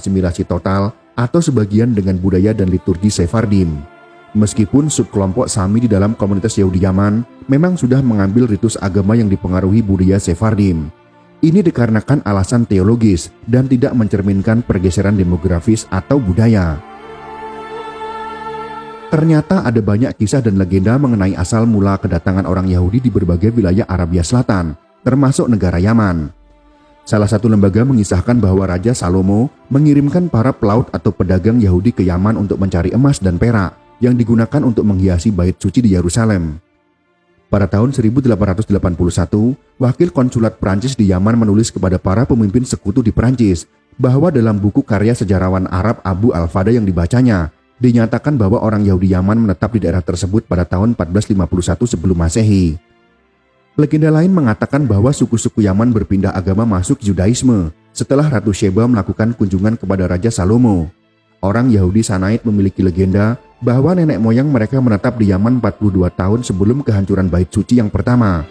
asimilasi total atau sebagian dengan budaya dan liturgi Sephardim. Meskipun subkelompok Sami di dalam komunitas Yahudi Yaman memang sudah mengambil ritus agama yang dipengaruhi budaya Sephardim. Ini dikarenakan alasan teologis dan tidak mencerminkan pergeseran demografis atau budaya. Ternyata ada banyak kisah dan legenda mengenai asal mula kedatangan orang Yahudi di berbagai wilayah Arabia Selatan, termasuk negara Yaman. Salah satu lembaga mengisahkan bahwa Raja Salomo mengirimkan para pelaut atau pedagang Yahudi ke Yaman untuk mencari emas dan perak yang digunakan untuk menghiasi bait suci di Yerusalem. Pada tahun 1881, wakil konsulat Prancis di Yaman menulis kepada para pemimpin sekutu di Prancis bahwa dalam buku karya sejarawan Arab Abu Al-Fada yang dibacanya, dinyatakan bahwa orang Yahudi Yaman menetap di daerah tersebut pada tahun 1451 sebelum Masehi. Legenda lain mengatakan bahwa suku-suku Yaman berpindah agama masuk Judaisme setelah Ratu Sheba melakukan kunjungan kepada Raja Salomo. Orang Yahudi Sanaid memiliki legenda bahwa nenek moyang mereka menetap di Yaman 42 tahun sebelum kehancuran bait suci yang pertama.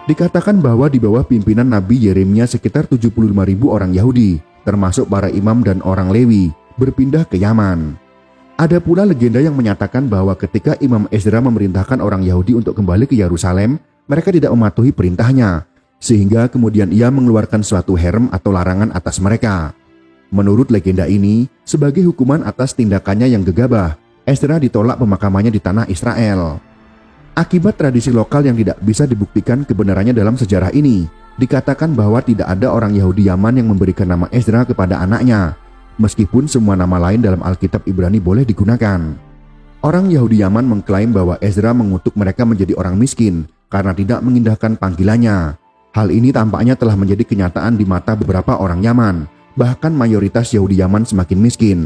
Dikatakan bahwa di bawah pimpinan Nabi Yeremia sekitar 75.000 orang Yahudi, termasuk para imam dan orang Lewi, berpindah ke Yaman. Ada pula legenda yang menyatakan bahwa ketika Imam Ezra memerintahkan orang Yahudi untuk kembali ke Yerusalem, mereka tidak mematuhi perintahnya, sehingga kemudian ia mengeluarkan suatu herem atau larangan atas mereka. Menurut legenda ini, sebagai hukuman atas tindakannya yang gegabah, Ezra ditolak pemakamannya di tanah Israel. Akibat tradisi lokal yang tidak bisa dibuktikan kebenarannya dalam sejarah ini, dikatakan bahwa tidak ada orang Yahudi Yaman yang memberikan nama Ezra kepada anaknya, meskipun semua nama lain dalam Alkitab Ibrani boleh digunakan. Orang Yahudi Yaman mengklaim bahwa Ezra mengutuk mereka menjadi orang miskin karena tidak mengindahkan panggilannya. Hal ini tampaknya telah menjadi kenyataan di mata beberapa orang Yaman, bahkan mayoritas Yahudi Yaman semakin miskin.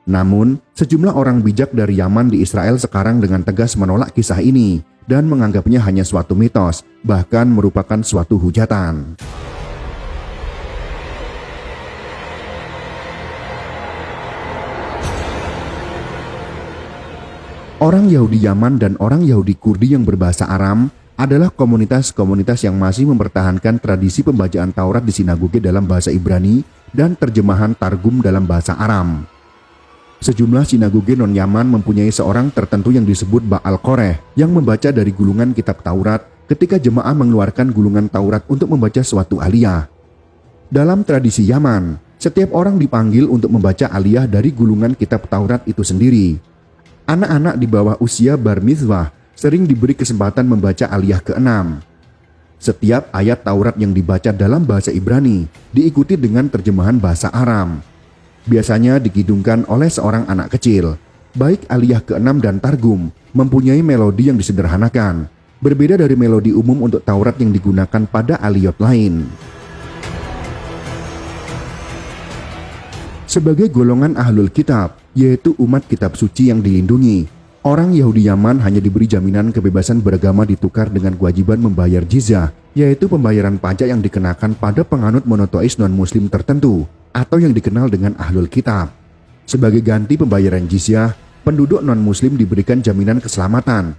Namun, sejumlah orang bijak dari Yaman di Israel sekarang dengan tegas menolak kisah ini dan menganggapnya hanya suatu mitos, bahkan merupakan suatu hujatan. Orang Yahudi Yaman dan orang Yahudi Kurdi yang berbahasa Aram adalah komunitas-komunitas yang masih mempertahankan tradisi pembacaan Taurat di sinagoge dalam bahasa Ibrani dan terjemahan Targum dalam bahasa Aram. Sejumlah sinagoge non-Yaman mempunyai seorang tertentu yang disebut Baal Koreh yang membaca dari gulungan kitab Taurat ketika jemaah mengeluarkan gulungan Taurat untuk membaca suatu aliyah. Dalam tradisi Yaman, setiap orang dipanggil untuk membaca aliyah dari gulungan kitab Taurat itu sendiri. Anak-anak di bawah usia bar mitzvah sering diberi kesempatan membaca aliyah ke-6. Setiap ayat Taurat yang dibaca dalam bahasa Ibrani diikuti dengan terjemahan bahasa Aram. Biasanya dikidungkan oleh seorang anak kecil. Baik aliyah ke-6 dan Targum mempunyai melodi yang disederhanakan, berbeda dari melodi umum untuk Taurat yang digunakan pada aliyot lain. Sebagai golongan ahlul kitab, yaitu umat kitab suci yang dilindungi, orang Yahudi Yaman hanya diberi jaminan kebebasan beragama ditukar dengan kewajiban membayar jizyah, yaitu pembayaran pajak yang dikenakan pada penganut monoteis non-muslim tertentu, atau yang dikenal dengan ahlul kitab. Sebagai ganti pembayaran jizyah, penduduk non-muslim diberikan jaminan keselamatan